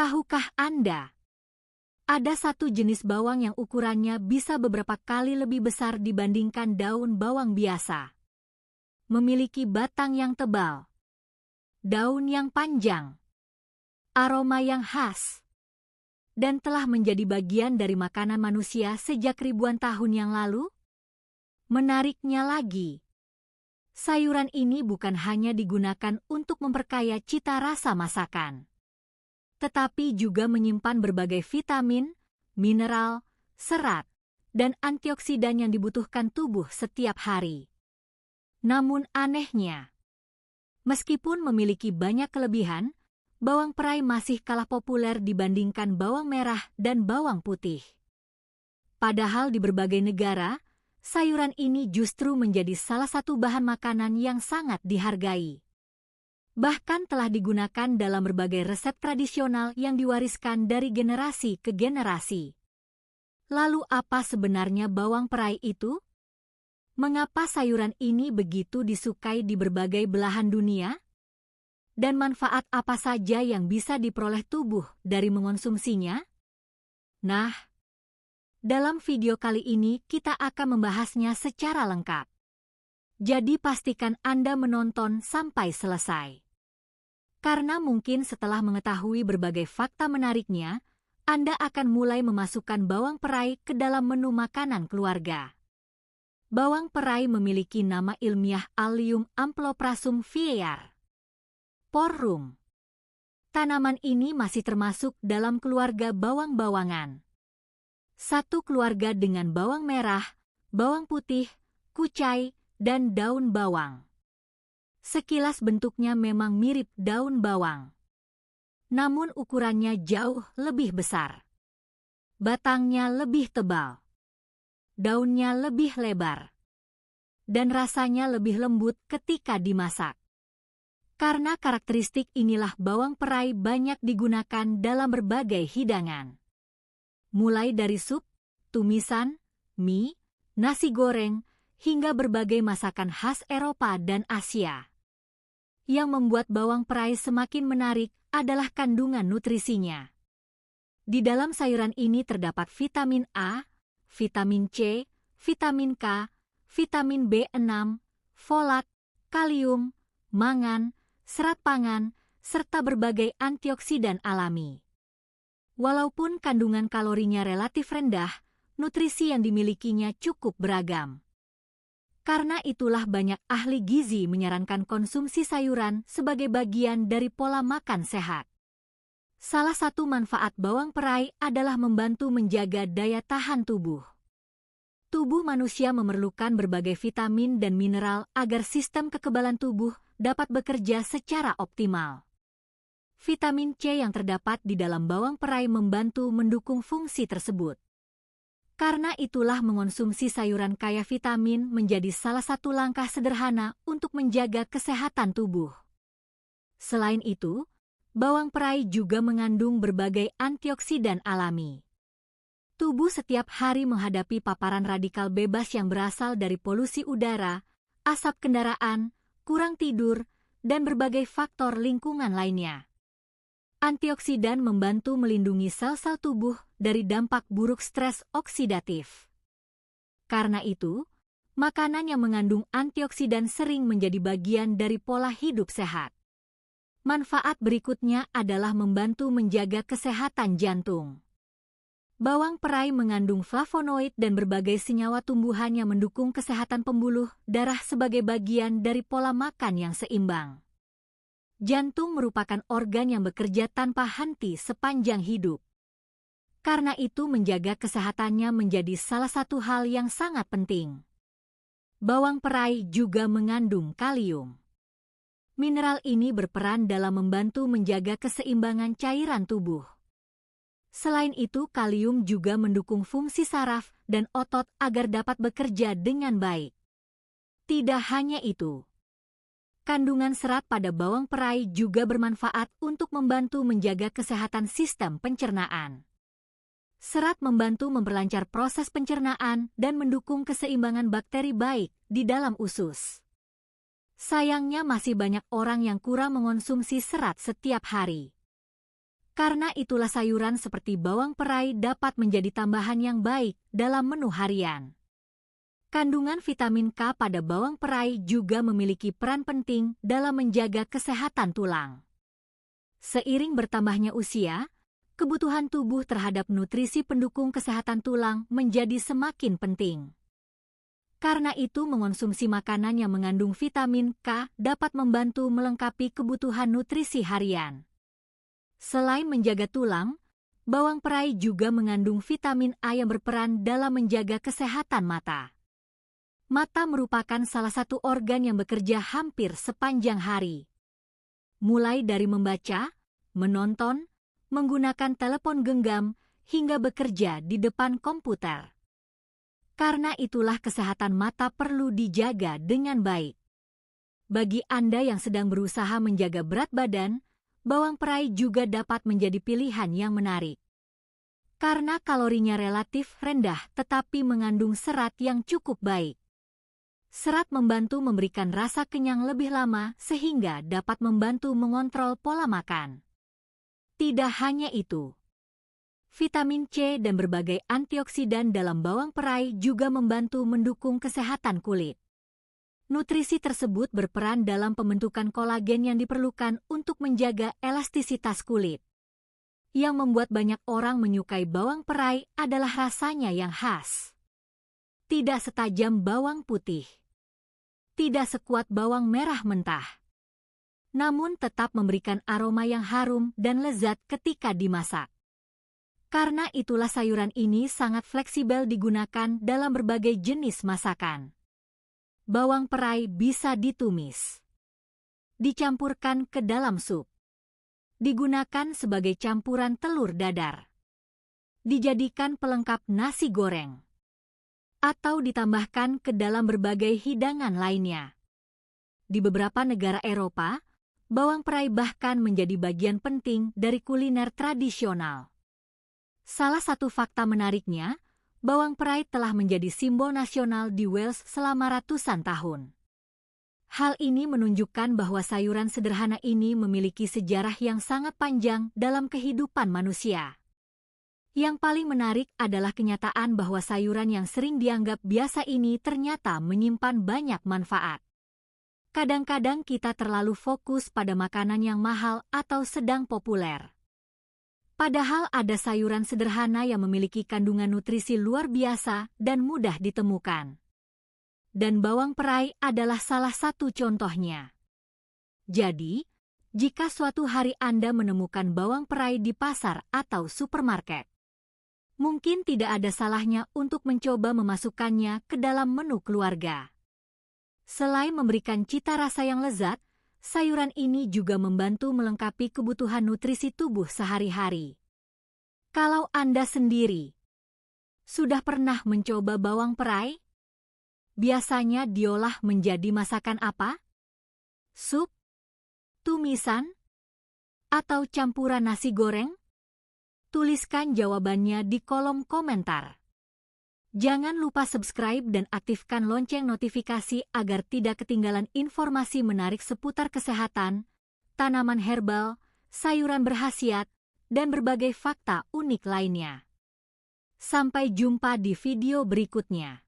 Tahukah Anda? Ada satu jenis bawang yang ukurannya bisa beberapa kali lebih besar dibandingkan daun bawang biasa. Memiliki batang yang tebal, daun yang panjang, aroma yang khas, dan telah menjadi bagian dari makanan manusia sejak ribuan tahun yang lalu. Menariknya lagi, sayuran ini bukan hanya digunakan untuk memperkaya cita rasa masakan, tetapi juga menyimpan berbagai vitamin, mineral, serat, dan antioksidan yang dibutuhkan tubuh setiap hari. Namun anehnya, meskipun memiliki banyak kelebihan, bawang perai masih kalah populer dibandingkan bawang merah dan bawang putih. Padahal di berbagai negara, sayuran ini justru menjadi salah satu bahan makanan yang sangat dihargai. Bahkan telah digunakan dalam berbagai resep tradisional yang diwariskan dari generasi ke generasi. Lalu apa sebenarnya bawang perai itu? Mengapa sayuran ini begitu disukai di berbagai belahan dunia? Dan manfaat apa saja yang bisa diperoleh tubuh dari mengonsumsinya? Nah, dalam video kali ini kita akan membahasnya secara lengkap. Jadi pastikan Anda menonton sampai selesai. Karena mungkin setelah mengetahui berbagai fakta menariknya, Anda akan mulai memasukkan bawang perai ke dalam menu makanan keluarga. Bawang perai memiliki nama ilmiah Allium amploprasum Vieir. Porrum. Tanaman ini masih termasuk dalam keluarga bawang-bawangan. Satu keluarga dengan bawang merah, bawang putih, kucai, dan daun bawang. Sekilas bentuknya memang mirip daun bawang. Namun ukurannya jauh lebih besar. Batangnya lebih tebal. Daunnya lebih lebar. Dan rasanya lebih lembut ketika dimasak. Karena karakteristik inilah bawang perai banyak digunakan dalam berbagai hidangan. Mulai dari sup, tumisan, mie, nasi goreng, hingga berbagai masakan khas Eropa dan Asia. Yang membuat bawang perai semakin menarik adalah kandungan nutrisinya. Di dalam sayuran ini terdapat vitamin A, vitamin C, vitamin K, vitamin B6, folat, kalium, mangan, serat pangan, serta berbagai antioksidan alami. Walaupun kandungan kalorinya relatif rendah, nutrisi yang dimilikinya cukup beragam. Karena itulah banyak ahli gizi menyarankan konsumsi sayuran sebagai bagian dari pola makan sehat. Salah satu manfaat bawang perai adalah membantu menjaga daya tahan tubuh. Tubuh manusia memerlukan berbagai vitamin dan mineral agar sistem kekebalan tubuh dapat bekerja secara optimal. Vitamin C yang terdapat di dalam bawang perai membantu mendukung fungsi tersebut. Karena itulah mengonsumsi sayuran kaya vitamin menjadi salah satu langkah sederhana untuk menjaga kesehatan tubuh. Selain itu, bawang perai juga mengandung berbagai antioksidan alami. Tubuh setiap hari menghadapi paparan radikal bebas yang berasal dari polusi udara, asap kendaraan, kurang tidur, dan berbagai faktor lingkungan lainnya. Antioksidan membantu melindungi sel-sel tubuh dari dampak buruk stres oksidatif. Karena itu, makanan yang mengandung antioksidan sering menjadi bagian dari pola hidup sehat. Manfaat berikutnya adalah membantu menjaga kesehatan jantung. Bawang perai mengandung flavonoid dan berbagai senyawa tumbuhan yang mendukung kesehatan pembuluh darah sebagai bagian dari pola makan yang seimbang. Jantung merupakan organ yang bekerja tanpa henti sepanjang hidup. Karena itu menjaga kesehatannya menjadi salah satu hal yang sangat penting. Bawang perai juga mengandung kalium. Mineral ini berperan dalam membantu menjaga keseimbangan cairan tubuh. Selain itu, kalium juga mendukung fungsi saraf dan otot agar dapat bekerja dengan baik. Tidak hanya itu, kandungan serat pada bawang perai juga bermanfaat untuk membantu menjaga kesehatan sistem pencernaan. Serat membantu memperlancar proses pencernaan dan mendukung keseimbangan bakteri baik di dalam usus. Sayangnya masih banyak orang yang kurang mengonsumsi serat setiap hari. Karena itulah sayuran seperti bawang perai dapat menjadi tambahan yang baik dalam menu harian. Kandungan vitamin K pada bawang perai juga memiliki peran penting dalam menjaga kesehatan tulang. Seiring bertambahnya usia, kebutuhan tubuh terhadap nutrisi pendukung kesehatan tulang menjadi semakin penting. Karena itu, mengonsumsi makanan yang mengandung vitamin K dapat membantu melengkapi kebutuhan nutrisi harian. Selain menjaga tulang, bawang perai juga mengandung vitamin A yang berperan dalam menjaga kesehatan mata. Mata merupakan salah satu organ yang bekerja hampir sepanjang hari. Mulai dari membaca, menonton, menggunakan telepon genggam, hingga bekerja di depan komputer. Karena itulah kesehatan mata perlu dijaga dengan baik. Bagi Anda yang sedang berusaha menjaga berat badan, bawang perai juga dapat menjadi pilihan yang menarik. Karena kalorinya relatif rendah tetapi mengandung serat yang cukup baik. Serat membantu memberikan rasa kenyang lebih lama sehingga dapat membantu mengontrol pola makan. Tidak hanya itu, vitamin C dan berbagai antioksidan dalam bawang perai juga membantu mendukung kesehatan kulit. Nutrisi tersebut berperan dalam pembentukan kolagen yang diperlukan untuk menjaga elastisitas kulit. Yang membuat banyak orang menyukai bawang perai adalah rasanya yang khas. Tidak setajam bawang putih. Tidak sekuat bawang merah mentah. Namun tetap memberikan aroma yang harum dan lezat ketika dimasak. Karena itulah sayuran ini sangat fleksibel digunakan dalam berbagai jenis masakan. Bawang perai bisa ditumis, dicampurkan ke dalam sup, digunakan sebagai campuran telur dadar, dijadikan pelengkap nasi goreng, atau ditambahkan ke dalam berbagai hidangan lainnya. Di beberapa negara Eropa, bawang perai bahkan menjadi bagian penting dari kuliner tradisional. Salah satu fakta menariknya, bawang perai telah menjadi simbol nasional di Wales selama ratusan tahun. Hal ini menunjukkan bahwa sayuran sederhana ini memiliki sejarah yang sangat panjang dalam kehidupan manusia. Yang paling menarik adalah kenyataan bahwa sayuran yang sering dianggap biasa ini ternyata menyimpan banyak manfaat. Kadang-kadang kita terlalu fokus pada makanan yang mahal atau sedang populer. Padahal ada sayuran sederhana yang memiliki kandungan nutrisi luar biasa dan mudah ditemukan. Dan bawang perai adalah salah satu contohnya. Jadi, jika suatu hari Anda menemukan bawang perai di pasar atau supermarket, mungkin tidak ada salahnya untuk mencoba memasukkannya ke dalam menu keluarga. Selain memberikan cita rasa yang lezat, sayuran ini juga membantu melengkapi kebutuhan nutrisi tubuh sehari-hari. Kalau Anda sendiri sudah pernah mencoba bawang perai? Biasanya diolah menjadi masakan apa? Sup? Tumisan? Atau campuran nasi goreng? Tuliskan jawabannya di kolom komentar. Jangan lupa subscribe dan aktifkan lonceng notifikasi agar tidak ketinggalan informasi menarik seputar kesehatan, tanaman herbal, sayuran berkhasiat, dan berbagai fakta unik lainnya. Sampai jumpa di video berikutnya.